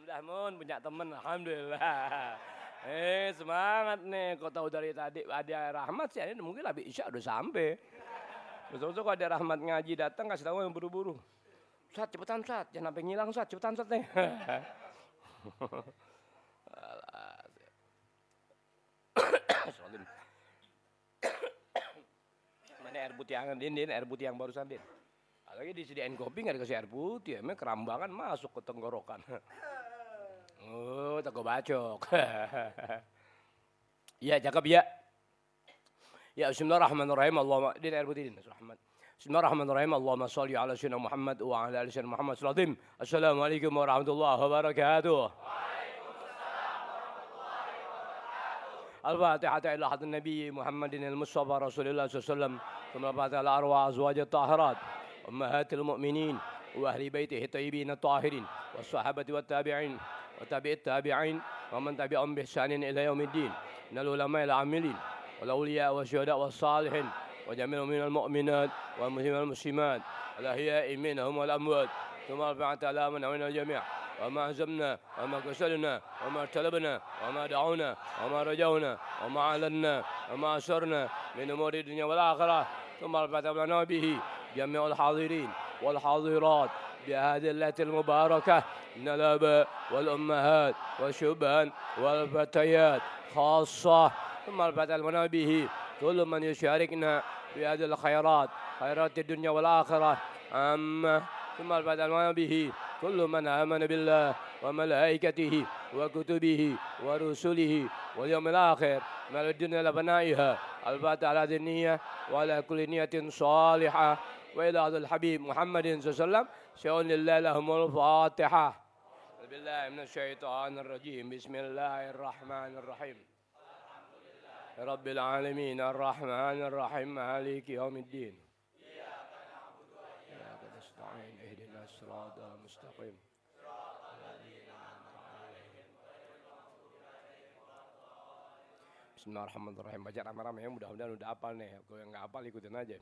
Alhamdulillah Mun punya temen, alhamdulillah. Semangat nih, kau tahu dari tadi ada Rahmat sih, ini mungkin habis Isya udah sampai. Besok-besok kalau ada Rahmat ngaji datang kasih tahu yang buru-buru. Sat, cepetan Sat, jangan sampai ngilang Sat, cepetan Sat nih. Mana air putih yang Din, air putih yang barusan Din. Lagi disediain kopi nggak dikasih air putih, emang kerambangan masuk ke tenggorokan. Oh, toko bacok. Ya, cakep ya. Ya, bismillahirrahmanirrahim. Allahumma din air putih din. Bismillahirrahmanirrahim. Allahumma shalli ala sayyidina Muhammad wa ala ali sayyidina Muhammad. Assalamualaikum warahmatullahi wabarakatuh. الفاتحة إلى حضرة النبي محمد المصطفى رسول الله صلى الله عليه وسلم ثم الفاتحة إلى أرواح أزواج الطاهرات أمهات المؤمنين وأهل بيته الطيبين الطاهرين والصحابة والتابعين وتابع التابعين ومن تبعهم بإحسان إلى يوم الدين من العلماء العاملين والأولياء والشهداء والصالحين وجميع من المؤمنات والمسلمين والمسلمات الأحياء منهم والأموات ثم الفاتحة إلى من أمين الجميع وما عزمنا وما كسلنا وما طلبنا وما دعونا وما رجونا وما أعلنا وما أسرنا من أمور الدنيا والآخرة ثم الفتح لنا به جميع الحاضرين والحاضرات بهذه الليلة المباركة من الآباء والأمهات والشبان والفتيات خاصة ثم الفتح لنا به كل من يشاركنا في هذه الخيرات خيرات الدنيا والآخرة عامة ثم الفتح لنا به كل من آمن بالله وملائكته وكتبه ورسله واليوم الآخر من الدنيا لبنائها الفاتحة على النية وعلى كل نية صالحة وإلى هذا الحبيب محمد صلى الله عليه وسلم شأن الله لهم الفاتحة بالله من الشيطان الرجيم بسم الله الرحمن الرحيم رب العالمين الرحمن الرحيم مالك يوم الدين إياك نستعين اهدنا الصراط المستقيم Bismillahirrahmanirrahim. Baca ramai-ramai, mudah-mudahan udah hafal nih. Kalau yang nggak hafal ikutin aja.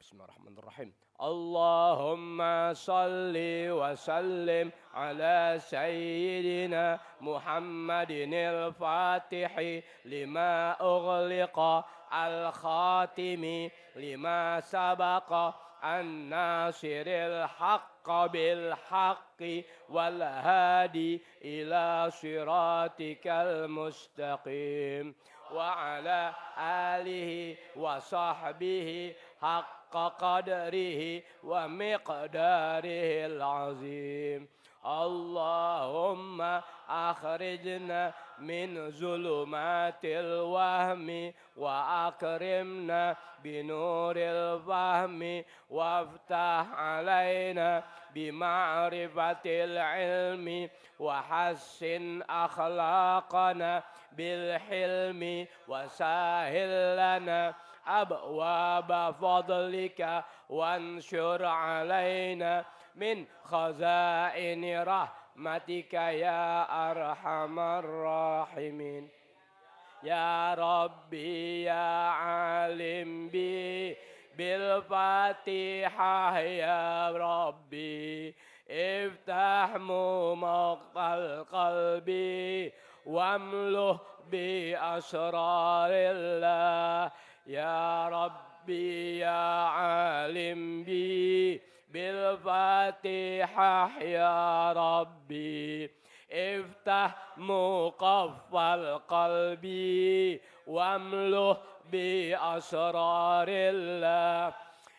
Bismillahirrahmanirrahim. Allahumma salli wa sallim ala sayyidina Muhammadin al-Fatihi lima ughliqa al-khatimi lima sabaqa an-nasiril haqqa bil haqqi wal hadi ila siratikal mustaqim wa ala alihi wa sahbihi haqqa qadrihi wa miqdarihil azim. Allahumma akhrijna min zulumatil wahmi wa akrimna binuril fahmi waftah alaina bima'rifatil ilmi wa hassin akhlaqana bil hilmi wa sahil lana abwaba fadlika wanshur alaina min khazaini rahmatika ya arhamar rahimin. Ya Rabbi ya alim bi bil Fatihah ya Rabbi iftah maqtal qalbi wamluh bi asrarillah ya Rabbi ya alim bi bil Fatihah ya Rabbi iftah muqaffal qalbi wamluh bi asrarillah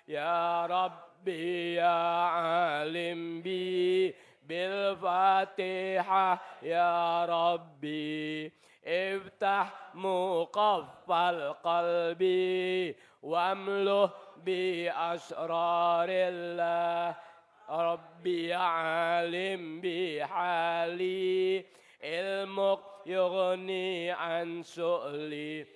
ya Rabbi ya alim bi bil Fatihah ya Rabbi iftah muqaffal qalbi wamluh bi asrarillah Rabbi alim bi hali ilmuk yughni an su'li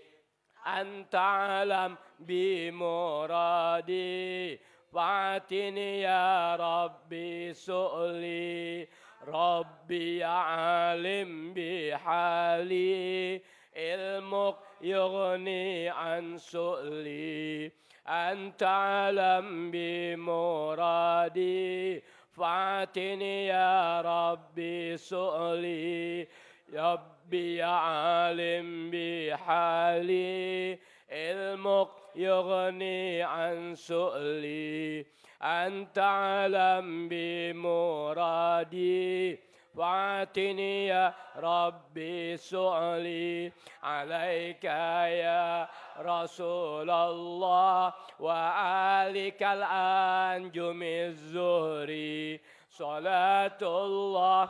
anta alam bi muradi fa'atini ya Rabbi su'li Rabbi alim bi hali ilmuk yughni an su'li أنت أعلم بمرادي فاعتني يا ربي سؤلي يا ربي يا عالم بحالي علمك يغني عن سؤلي أنت أعلم بمرادي فاعتني يا ربي سؤلي عليك يا رسول الله وآلك الأنجم الزهري صلاة الله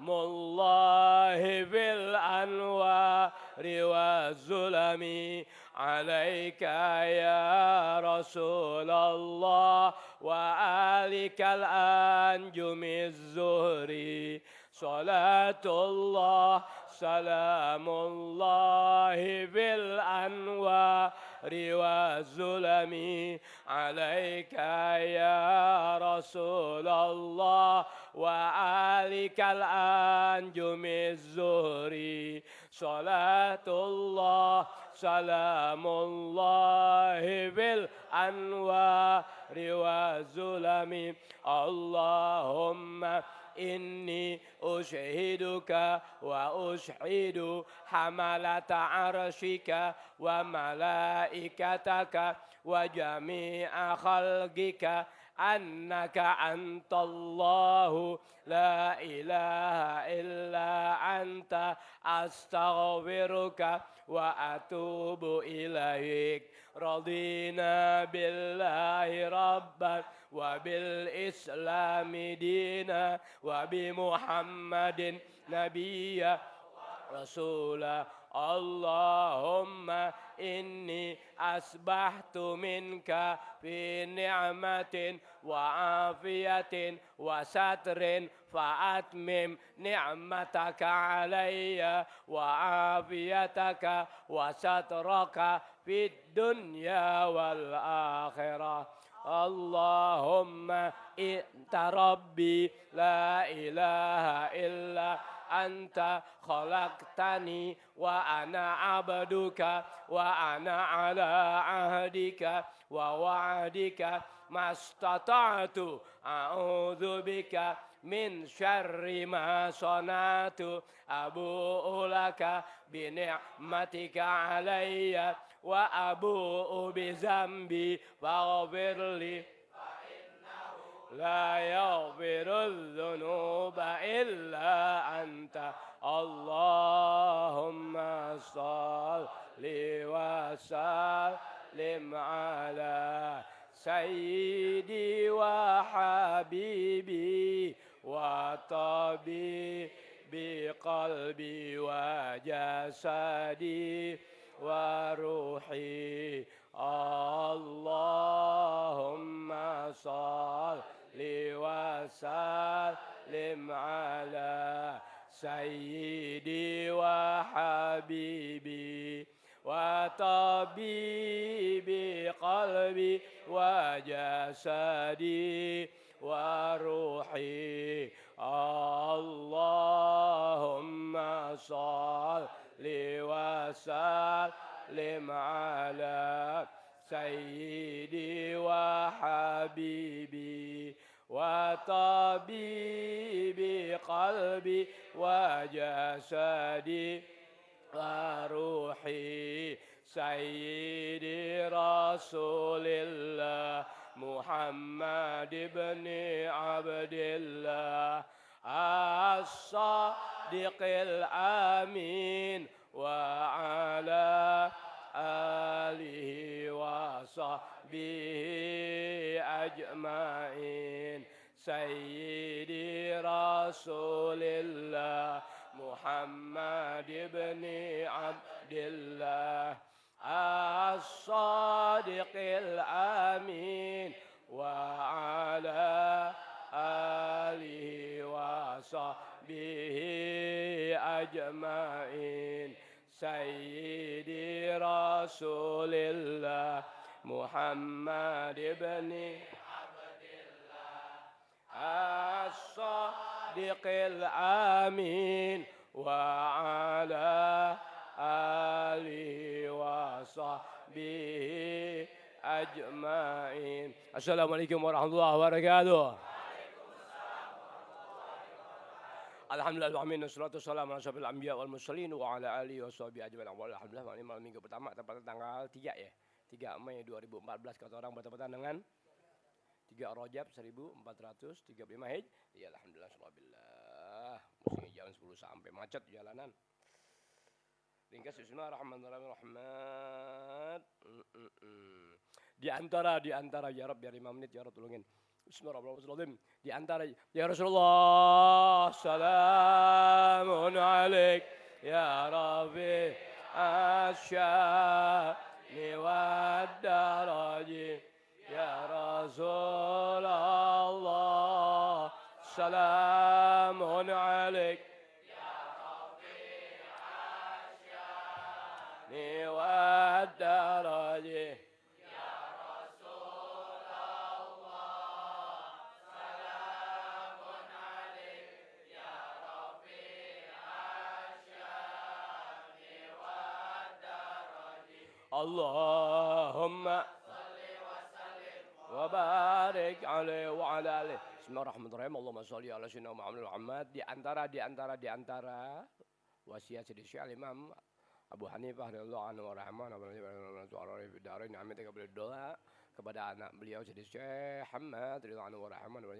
الله في الأنوار والظلم عليك يا رسول الله وآلك الأنجم الزهري صلاة الله سلام الله في الأنوار والظلم عليك يا رسول الله وآلك الأنجم الزهري صلاة الله سلام الله في الأنوار والظلم اللهم إني أشهدك وأشهد حملة عرشك وملائكتك وجميع خلقك أنك أنت الله لا إله إلا أنت أستغفرك وأتوب إليك رضينا بالله ربا وبالإسلام دينا وبمحمد نبيا رسولا اللهم إني أصبحت منك في نعمة وعافية وستر فأتمم نعمتك علي وعافيتك وسترك في الدنيا والآخرة اللهم أنت ربي لا إله إلا أنت خلقتني وأنا عبدك وأنا على عهدك ووعدك ما استطعت أعوذ بك من شر ما صنعت أبوء لك بنعمتك علي وأبوء بذنبي فاغفر لي لا يغفر الذنوب إلا أنت اللهم صل وسلم على سيدي وحبيبي وطبيبي قلبي وجسدي وروحي اللهم صل وسلم على سيدي وحبيبي وطبيبي قلبي وجسدي وروحي اللهم صل وسلم على سيدي وحبيبي وطبيبي قلبي وجسدي وروحي سيدي رسول الله محمد بن عبد الله الصادق الأمين وعلى آله وصحبه أجمعين سيدي رسول الله محمد بن عبد الله الصادق الأمين وعلى آله وصحبه أجمعين سيدي رسول الله محمد بن عبد الله الصادق الأمين وعلى آله وصحبه أجمعين. Assalamualaikum warahmatullahi wabarakatuh. Alhamdulillah, amin, wassalatu wassalamu ala asyrofil anbiya wal mursalin wa ala alihi wa sahbihi ajma'in. Alhamdulillah, malam minggu pertama tepat tanggal 3 ya. 3 Mei 2014 kata orang bertepatan dengan 3 Rajab 1435 Ya alhamdulillah, alhamdulillah. Mesti jalan 10 sampai macet jalanan. Ringkas bismillahirrahmanirrahim. Di antara ya Rabb, biar 5 menit ya Rabb tolongin. Bismillahirrahmanirrahim. Di antara ya Rasulullah, salamun alaik ya Rabbi asyani wad daraji ya Rasulullah, salamun alaik ya Rabbi asyani wad daraji. Allahumma salli wa sallim wa barik alaihi wa ala alihi. Bismillahirrahmanirrahim. Allahumma salli ala sayyidina Muhammad. Di antara wasiat Syekh Imam Abu Hanifah radhiyallahu anhu wa rahmana wa doa kepada anak beliau Syekh Hamad radhiyallahu anhu wa rahmana wa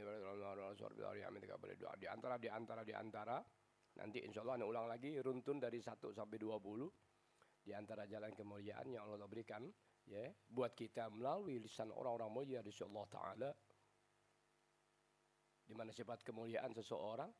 di antara nanti insyaallah ana ulang lagi runtun dari 1 sampai 20. Di antara jalan kemuliaan yang Allah berikan ya buat kita melalui lisan orang-orang mulia di Allah Ta'ala, di mana sifat kemuliaan seseorang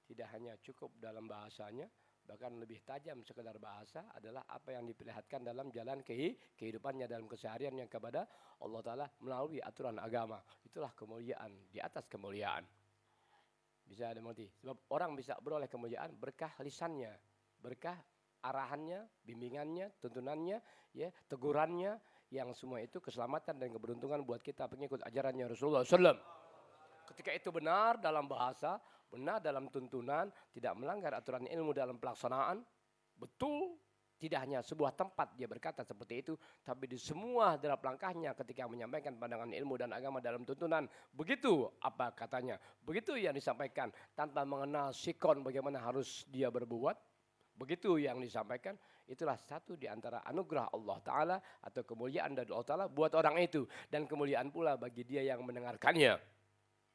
tidak hanya cukup dalam bahasanya, bahkan lebih tajam sekedar bahasa adalah apa yang diperlihatkan dalam jalan kehidupannya dalam kesehariannya kepada Allah Ta'ala melalui aturan agama. Itulah kemuliaan di atas kemuliaan. Bisa dimengerti. Sebab orang bisa beroleh kemuliaan berkah lisannya, berkah arahannya, bimbingannya, tuntunannya, ya, tegurannya, yang semua itu keselamatan dan keberuntungan buat kita pengikut ajarannya Rasulullah SAW. Ketika itu benar dalam bahasa, benar dalam tuntunan, tidak melanggar aturan ilmu dalam pelaksanaan, betul, tidak hanya sebuah tempat dia berkata seperti itu, tapi di semua dalam langkahnya ketika menyampaikan pandangan ilmu dan agama dalam tuntunan, begitu apa katanya, begitu yang disampaikan tanpa mengenal sikon bagaimana harus dia berbuat. Begitu yang disampaikan, itulah satu di antara anugerah Allah Ta'ala atau kemuliaan dari Allah Ta'ala buat orang itu. Dan kemuliaan pula bagi dia yang mendengarkannya.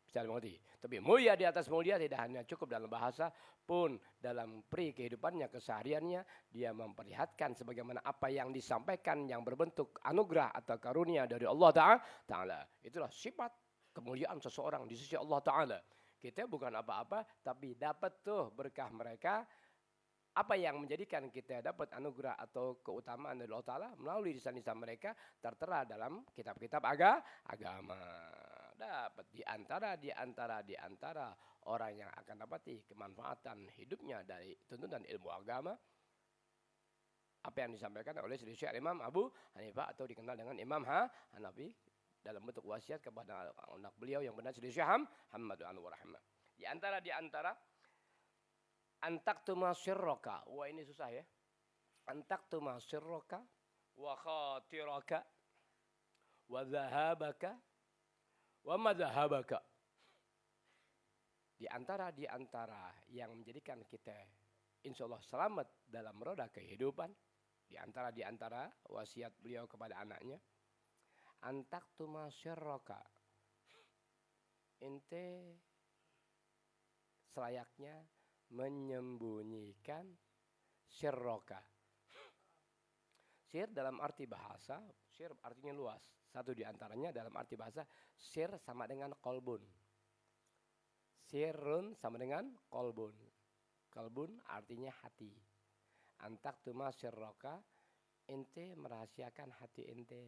Bisa dimengerti. Tapi mulia di atas mulia tidak hanya cukup dalam bahasa, pun dalam kehidupannya, kesehariannya, dia memperlihatkan sebagaimana apa yang disampaikan yang berbentuk anugerah atau karunia dari Allah Ta'ala. Itulah sifat kemuliaan seseorang di sisi Allah Ta'ala. Kita bukan apa-apa, tapi dapat tuh berkah mereka. Apa yang menjadikan kita dapat anugerah atau keutamaan dari Allah Ta'ala melalui lisan-lisan mereka tertera dalam kitab-kitab agama. Dapat di antara orang yang akan dapati kemanfaatan hidupnya dari tuntunan ilmu agama. Apa yang disampaikan oleh Syekh Imam Abu Hanifah atau dikenal dengan Imam Hanafi dalam bentuk wasiat kepada anak beliau yang benar Syekh Hamad wa rahimah. Di antara antaktuma sirroka. Wah ini susah ya. Antaktuma sirroka wa khatiraka wa zahabaka wa madzahabaka. Di antara yang menjadikan kita insya Allah selamat dalam roda kehidupan. Di antara wasiat beliau kepada anaknya. Antaktuma sirroka. Ente selayaknya menyembunyikan sirroka. Sir dalam arti bahasa, sir artinya luas. Satu di antaranya dalam arti bahasa, sir sama dengan kolbun. Sirun sama dengan kolbun. Kolbun artinya hati. Antaktuma sirroka, ente merahasiakan hati ente.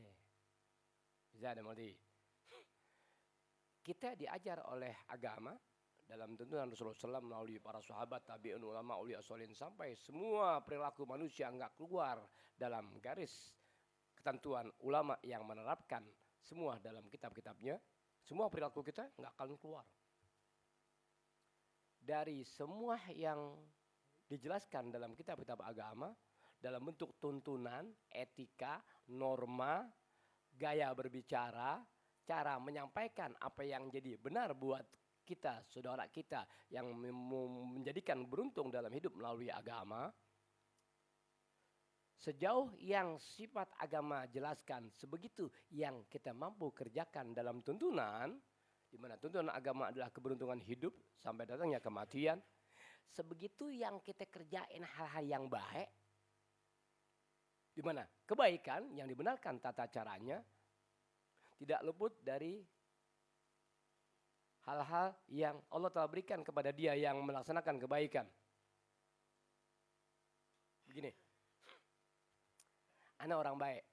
Bisa dimengerti? Kita diajar oleh agama dalam tuntunan Rasulullah SAW melalui para sahabat, tabi'un, ulama, aulia sholihin sampai semua perilaku manusia enggak keluar dalam garis ketentuan ulama yang menerapkan semua dalam kitab-kitabnya. Semua perilaku kita enggak akan keluar dari semua yang dijelaskan dalam kitab-kitab agama dalam bentuk tuntunan, etika, norma, gaya berbicara, cara menyampaikan apa yang jadi benar buat kita, saudara kita yang menjadikan beruntung dalam hidup melalui agama. Sejauh yang sifat agama jelaskan, sebegitu yang kita mampu kerjakan dalam tuntunan, di mana tuntunan agama adalah keberuntungan hidup sampai datangnya kematian. Sebegitu yang kita kerjain hal-hal yang baik, di mana kebaikan yang dibenarkan tata caranya tidak luput dari hal-hal yang Allah telah berikan kepada dia yang melaksanakan kebaikan. Begini. Ana orang baik.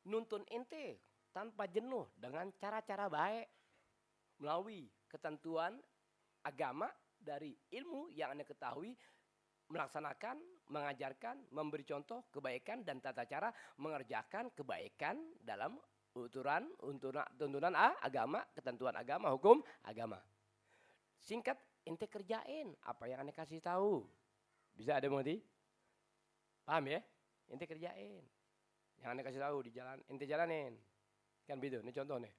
Nuntun ente tanpa jenuh dengan cara-cara baik. Melalui ketentuan agama dari ilmu yang Anda ketahui. Melaksanakan, mengajarkan, memberi contoh kebaikan dan tata cara mengerjakan kebaikan dalam tuntunan agama, ketentuan agama, hukum agama. Singkat, ente kerjain apa yang Anda kasih tahu. Bisa ada mengerti? Paham ya? Ente kerjain. Yang Anda kasih tahu di jalan, ente jalanin. Kan begitu, ini contoh nih.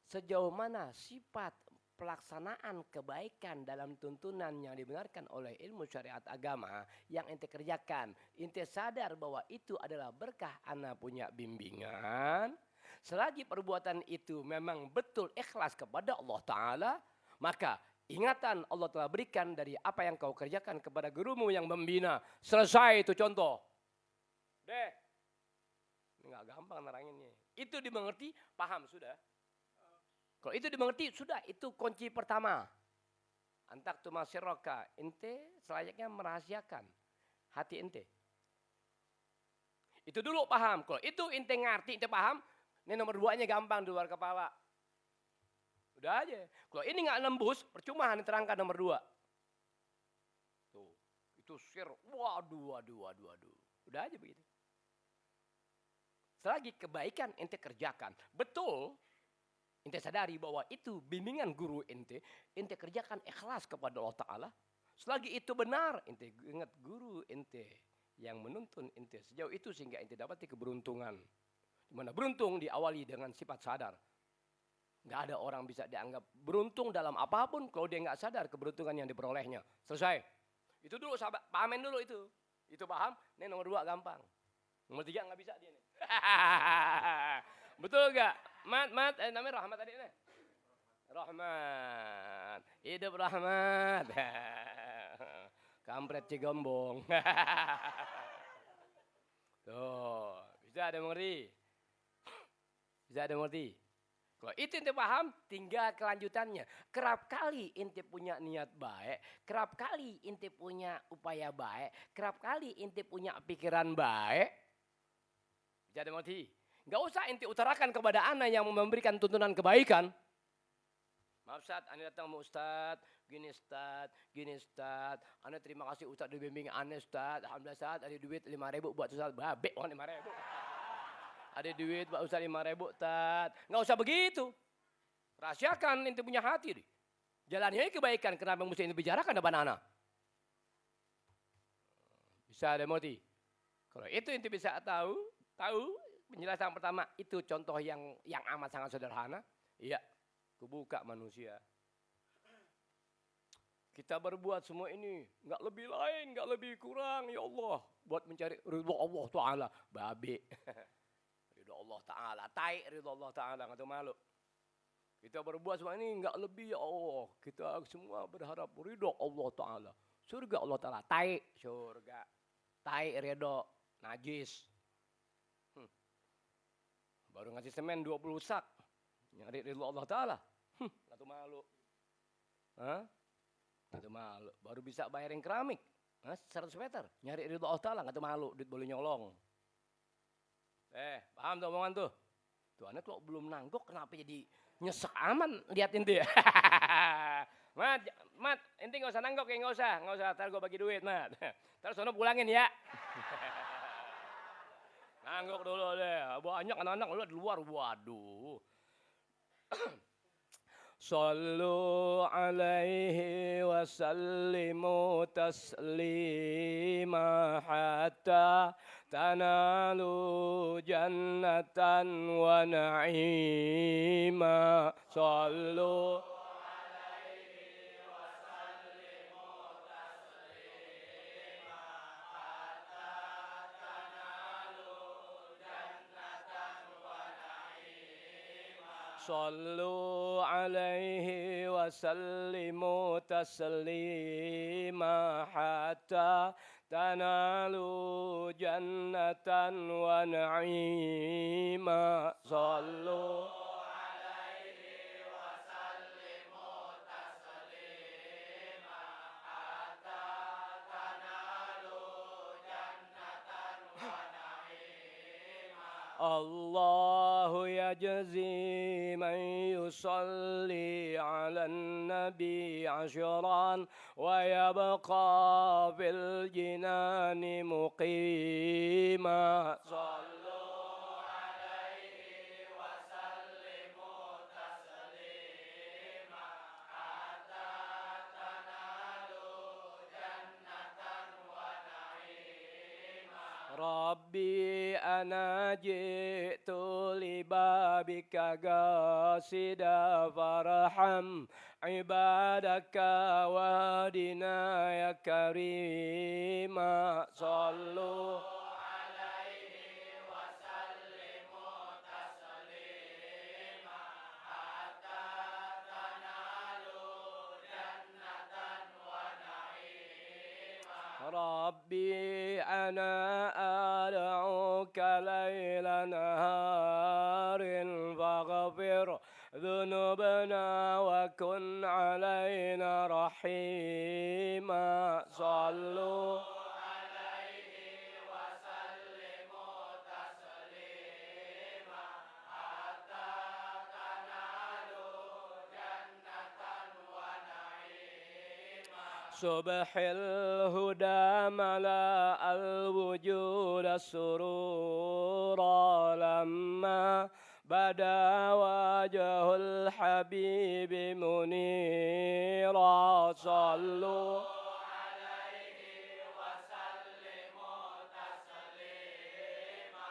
Sejauh mana sifat pelaksanaan kebaikan dalam tuntunan yang dibenarkan oleh ilmu syariat agama yang ente kerjakan. Ente sadar bahwa itu adalah berkah Anda punya bimbingan. Selagi perbuatan itu memang betul ikhlas kepada Allah Ta'ala, maka ingatan Allah telah berikan dari apa yang kau kerjakan kepada gurumu yang membina. Selesai itu contoh. Deh. Enggak gampang neranginnya. Itu dimengerti, paham sudah. Kalau itu dimengerti, sudah. Itu kunci pertama. Antak tuma sirroka. Ente selayaknya merahasiakan hati ente. Itu dulu paham. Kalau itu ente ngerti, ente paham. Ini nomor 2-nya gampang di luar kepala. Udah aja. Kalau ini nggak nembus, percuma diterangkan nomor 2. Tuh, itu sir. Waduh. Udah aja begitu. Selagi kebaikan ente kerjakan, betul, ente sadari bahwa itu bimbingan guru ente kerjakan ikhlas kepada Allah Ta'ala. Selagi itu benar, ente ingat guru ente yang menuntun ente. Sejauh itu sehingga ente dapati keberuntungan. Dimana beruntung diawali dengan sifat sadar. Nggak ada orang bisa dianggap beruntung dalam apapun kalau dia nggak sadar keberuntungan yang diperolehnya. Selesai. Itu dulu sahabat, pahamin dulu itu. Itu paham, ini nomor 2 gampang. Nomor 3 nggak bisa dia nih. Betul nggak? Mat, namanya Rahmat tadi nih. Rahmat. Hidup Rahmat. Kampret Cigombong. Tuh, bisa ada mengerti? Bisa ada mengerti? Kalau itu ente paham, tinggal kelanjutannya. Kerap kali ente punya niat baik, kerap kali ente punya upaya baik, kerap kali ente punya pikiran baik. Bisa ada mengerti? Gak usah ente utarakan kepada anak yang memberikan tuntunan kebaikan. Maaf Ustaz, Anda datang sama Ustaz, gini Ustaz. Anda terima kasih Ustaz dibimbing Anda Ustaz. Alhamdulillah Ustaz, ada duit 5.000 buat Ustaz. Babek 5.000. Ada duit buat Ustaz 5.000 Ustaz. Gak usah begitu. Rahasiakan ente punya hati. Jalannya kebaikan, kenapa mesti ente bicarakan depan anak? Bisa ada mengerti? Kalau itu ente bisa tahu penjelasan pertama itu contoh yang amat sangat sederhana. Iya, kebuka manusia. Kita berbuat semua ini nggak lebih lain, nggak lebih kurang ya Allah buat mencari ridho Allah Taala. Babe, ridho Allah Taala, ridho Allah Taala nggak tahu malu. Kita berbuat semua ini nggak lebih ya Allah. Kita semua berharap ridho Allah Taala. Surga Allah Taala, surga, ridho, najis. Baru ngasih semen 20 sak. Nyari ridho Allah Ta'ala. Nggak tuh malu. Nggak tuh malu. Baru bisa bayarin keramik. 100 meter. Nyari ridho Allah Ta'ala. Nggak tuh malu. Duit boleh nyolong. Paham tuh omongan tuh? Tuh anak tuh belum nanggok. Kenapa jadi nyesek aman liatin dia. Mat, ente nggak usah nanggok ya, nggak usah. Ntar gue bagi duit, Mat. Ntar sono pulangin ya. Nanggok dulu deh. Banyak anak-anak lu di luar. Waduh. Sallu alaihi wa sallimu taslima hatta tanalu jannatan wa na'ima. Sallu صلوا عليه وسلموا تسليما حتى تنالوا جنة ونعيما صلوا عليه وسلموا تسليما حتى تنالوا جنة ونعيما الله يجزي من يصلي على النبي عشرا ويبقى في الجنان مقيما صلوا عليه وسلموا تسليما حتى تنالوا جنة ونعيما ربي أنا جئت لبابك قاصدا فارحم عبادك واهدنا يا كريما صلوا عليه وسلموا تسليما حتى تنالوا جنة ونعيما ربي أنا أدعوك ليل نهار فاغفر ذنوبنا وكن علينا رحيما صلوا عليه وسلموا تسليما حتى تنالوا جنة ونعيما صبح الهدى ملأ الوجود سرورا لما بدا وجه الحبيب منيرا صلوا عليه وسلموا تسليما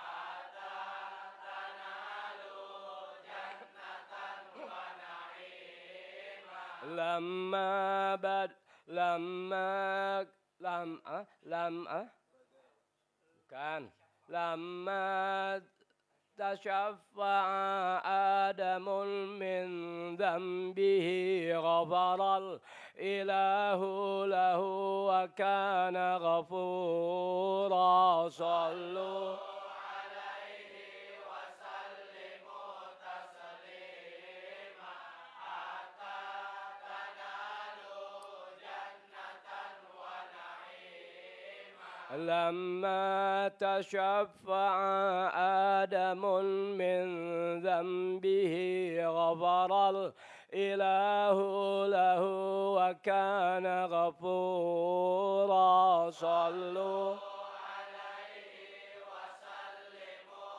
حتى تنالوا جنة ونعيما لما تشفع آدم من ذنبه غفر الإله له وكان غفورا صلوا عليه وسلموا تسليما حتى تنالوا جنة ونعيما لما تشفع آدم من ذنبه غفر الإله له وكان غفورا صلوا عليه وسلموا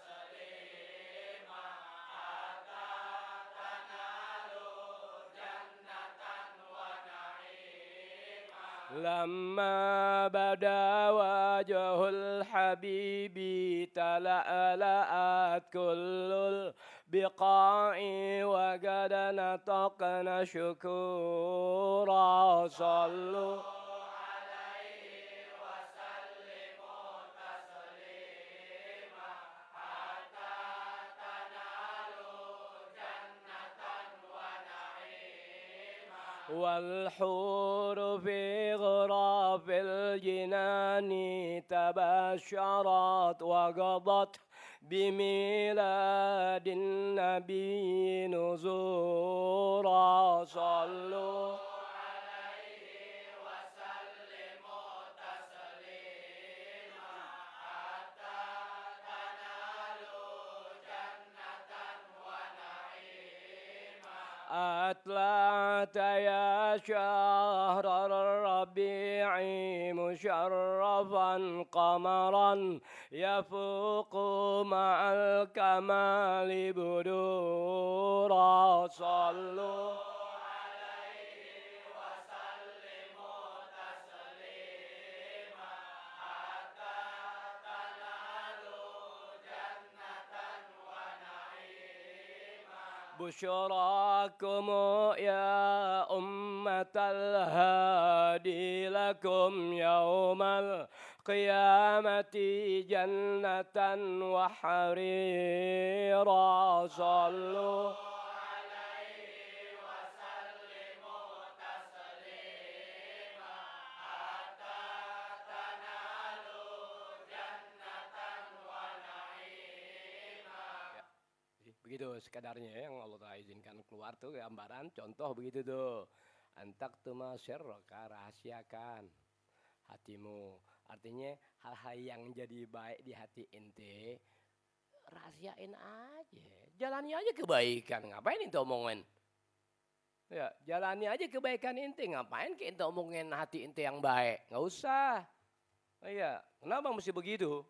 تسليما حتى تنالوا جنة ونعيما لما بدا وجه الحبيب تلألأت كل البقاع وقد نطقنا شكورا صلوا عليه وسلموا تسليما حتى تنالوا جنة ونعيما والحور في غراب الجنان تبشرت وقضت بميلاد النبي نزورا صلوا عليه وسلموا تسليما حتى تنالوا جنة ونعيما أطلعت يا شهر الربيع مشرفا قمرا يفوق مع الكمال بدورا صلوا عليه وسلموا تسليما حتى تنالوا جنة ونعيما بشراكم يا أمة الهادي لكم يوم القيامة جنة وحريرا صلوا begitu sekadarnya yang Allah Ta'ala izinkan keluar tuh gambaran contoh begitu tuh. Antak tuma syarraka, rahasiakan hatimu. Artinya hal-hal yang jadi baik di hati ente rahasiain aja. Jalani aja kebaikan. Ngapain ente omongin? Ya, jalani aja kebaikan ente. Ngapain ke ente omongin hati ente yang baik? Nggak usah. Iya, kenapa mesti begitu?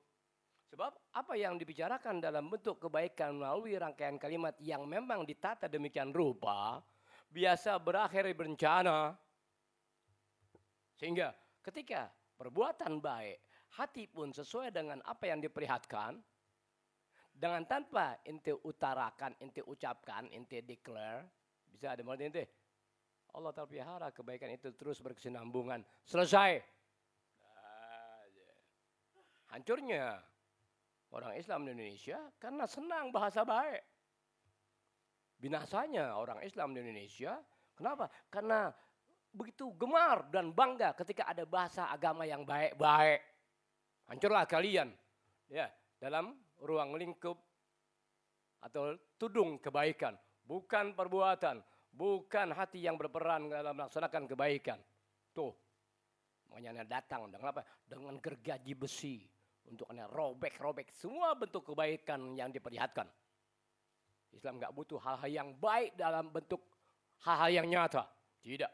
Sebab apa yang dibicarakan dalam bentuk kebaikan melalui rangkaian kalimat yang memang ditata demikian rupa, biasa berakhir berencana. Sehingga ketika perbuatan baik, hati pun sesuai dengan apa yang diperlihatkan, dengan tanpa ente utarakan, ente ucapkan, ente declare, bisa ada maksud ente. Allah Ta'ala pelihara kebaikan itu terus berkesinambungan. Selesai. Hancurnya orang Islam di Indonesia karena senang bahasa baik. Binasanya orang Islam di Indonesia, kenapa? Karena begitu gemar dan bangga ketika ada bahasa agama yang baik-baik. Hancurlah kalian ya dalam ruang lingkup atau tudung kebaikan, bukan perbuatan, bukan hati yang berperan dalam melaksanakan kebaikan. Tuh, makanya datang dengan apa? Dengan gergaji besi. Untuk robek-robek semua bentuk kebaikan yang diperlihatkan. Islam nggak butuh hal-hal yang baik dalam bentuk hal-hal yang nyata. Tidak.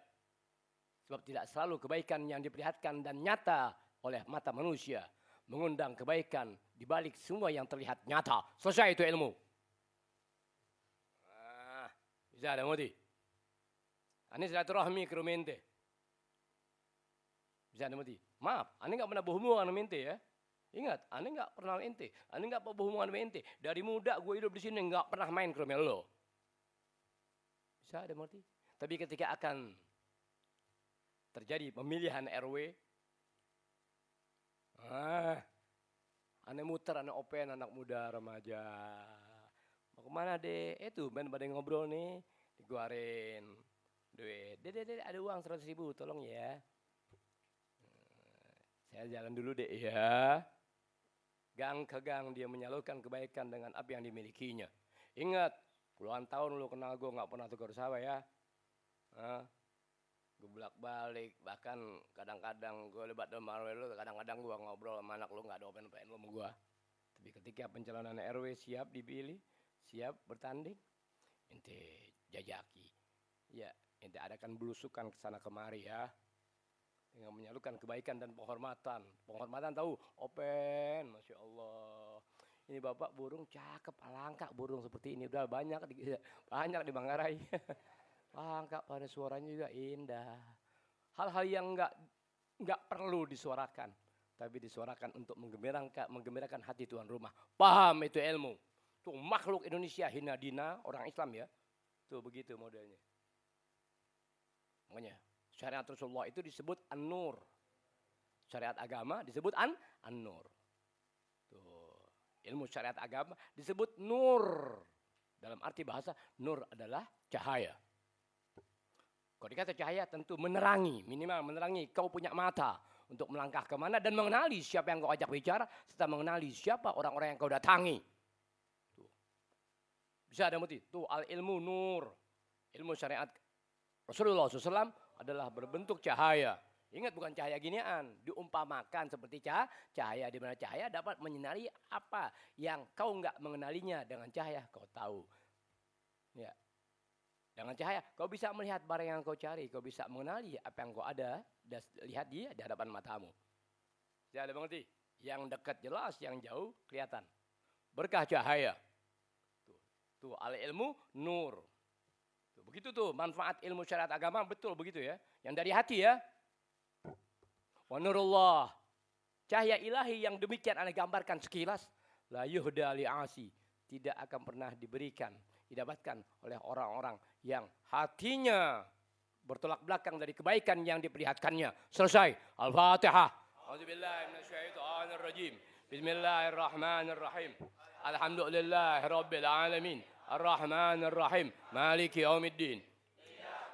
Sebab tidak selalu kebaikan yang diperlihatkan dan nyata oleh mata manusia mengundang kebaikan di balik semua yang terlihat nyata. Selesai itu ilmu. Bisa ada mudi. Ini silaturahmi ke rumah ente. Bisa ada mudi. Maaf, ane nggak pernah berhubungan dengan ente ya. Ingat, ane nggak pernah ente, ane nggak pernah berhubungan dengan ente. Dari muda gue hidup di sini nggak pernah main ke rumah lo. Bisa ada mudi. Tapi ketika akan terjadi pemilihan RW, ane muter, ane open anak muda remaja. Mau kemana deh? Itu main pada ngobrol nih, dikeluarin duit. Dede ada uang 100.000, tolong ya. Saya jalan dulu deh ya. Gang ke gang dia menyalurkan kebaikan dengan apa yang dimilikinya. Ingat, puluhan tahun lu kenal gue nggak pernah tukar sawah ya. Gue bolak-balik, bahkan kadang-kadang gue lebat sama lu, kadang-kadang gue ngobrol sama anak lu nggak ada open-open lu sama gue. Tapi ketika pencalonan RW siap dipilih, siap bertanding, ente jajaki. Ya, ente adakan belusukan ke sana kemari ya. Dengan menyalurkan kebaikan dan penghormatan. Penghormatan tahu, open, Masya Allah. Ini bapak burung cakep, alangkah burung seperti ini. Udah banyak di Manggarai. Alangkah pada suaranya juga indah. Hal-hal yang nggak perlu disuarakan. Tapi disuarakan untuk menggembirakan hati tuan rumah. Paham itu ilmu. Tuh makhluk Indonesia hina dina orang Islam ya. Tuh begitu modelnya. Makanya. Syariat Rasulullah itu disebut An-Nur. Syariat agama disebut An-Nur. Tuh, ilmu syariat agama disebut Nur. Dalam arti bahasa, Nur adalah cahaya. Kalau dikata cahaya tentu menerangi, minimal menerangi. Kau punya mata untuk melangkah kemana dan mengenali siapa yang kau ajak bicara, serta mengenali siapa orang-orang yang kau datangi. Tuh. Bisa ada muti. Tuh, al-ilmu nur. Ilmu syariat Rasulullah SAW adalah berbentuk cahaya. Ingat bukan cahaya ginian. Diumpamakan seperti cahaya. Di mana cahaya dapat menyinari apa yang kau enggak mengenalinya. Dengan cahaya kau tahu. Ya. Dengan cahaya kau bisa melihat barang yang kau cari. Kau bisa mengenali apa yang kau ada. Dan lihat dia di hadapan matamu. Saya ada mengerti? Yang dekat jelas, yang jauh kelihatan. Berkah cahaya. Tuh al-ilmu nur. Begitu tuh manfaat ilmu syariat agama betul begitu ya. Yang dari hati ya. Wa nurullah. Cahaya ilahi yang demikian Anda gambarkan sekilas. La yuhda li'asi. Tidak akan pernah diberikan. Didapatkan oleh orang-orang yang hatinya bertolak belakang dari kebaikan yang diperlihatkannya. Selesai. Al-Fatihah. A'udzubillahi minasyaitonir rajim. Bismillahirrahmanirrahim. Alhamdulillahi rabbil alamin. Arrahmanir rahim. Maliki yaumiddin.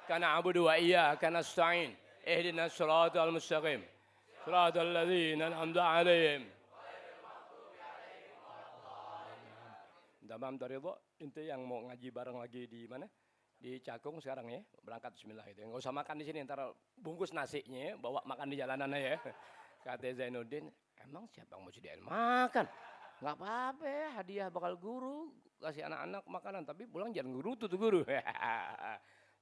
Kana na'budu wa iyyaka nasta'in. Ihdinas siratal mustaqim. Siratal ladzina an'amta 'alaihim. Damam Ridho, ente yang mau ngaji bareng lagi di mana? Di Cakung sekarang ya, berangkat bismillah itu. Enggak usah makan di sini, ntar bungkus nasinya ya, bawa makan di jalanan ya. Kata Zainuddin, emang siapa yang mau sediain makan? Enggak apa-apa ya, hadiah bakal guru, kasih anak-anak makanan, tapi pulang jangan guru tuh guru.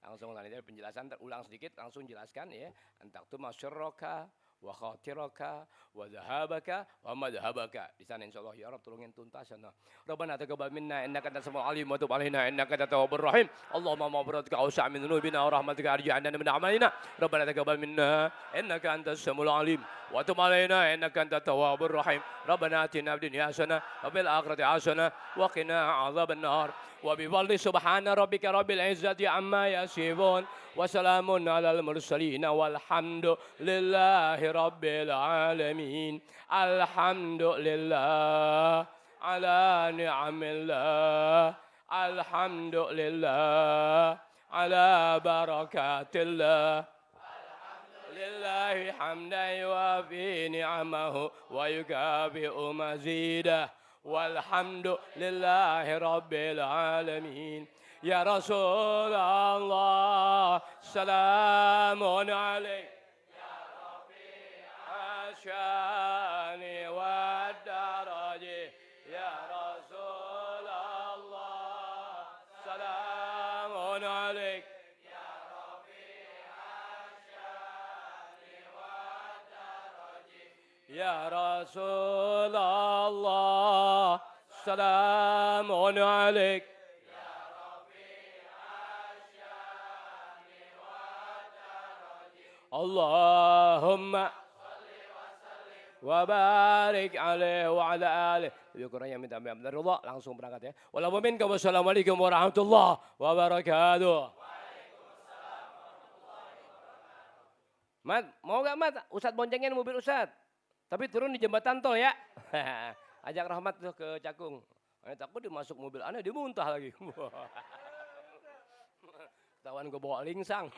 Langsung lanjut penjelasan, terulang sedikit, langsung jelaskan ya. Antak tu masyarraka, wa khatiraka wa dhahabaka wa madhhabaka. Di sana insyaallah ya Rabb tolongin tuntas sana. Rabbana taqabbal minna innaka antas samiul alim wa tub alaina innaka antat tawwabur rahim. Allahumma maghfiratka awsa' min dhunubina wa rahmatika arji'na min a'malina. Rabbana taqabbal minna innaka antas samiul alim wa tub alaina innaka antat tawwabur rahim. Rabbana atina fid dunya hasanah wa fil akhirati hasanah wa qina 'adzaban nar. Wa bi fadli subhana rabbika rabbil izzati amma yasifun wa salamun 'alal mursalin walhamdulillahi rabbil alamin. Alhamdulillah ala ni'amillah. Alhamdulillah ala barakatillah. Lillahi hamdan yuwafi ni'amahu wa yukafi'u mazidah. Walhamdulillahi rabbil alamin. Ya Rasulullah, salamun alaik. Ya Rabbi asyani wa daraji. Ya Rasulullah, salamun alaik. Ya Rabbi asyani wa daraji. Ya Rasulullah, salamun alaik. Allahumma wa barik alaihi wa ala alihi. Syukurnya minta maaf dari Allah, langsung berangkat ya. Wassalamualaikum warahmatullahi wabarakatuh. Mat, mau gak Mat? Ustadz boncengin mobil Ustadz. Tapi turun di jembatan tol ya. Ajak Rahmat tuh ke Cakung. Takut dia masuk mobil aneh, dia muntah lagi. Ketahuan gue bawa lingsang.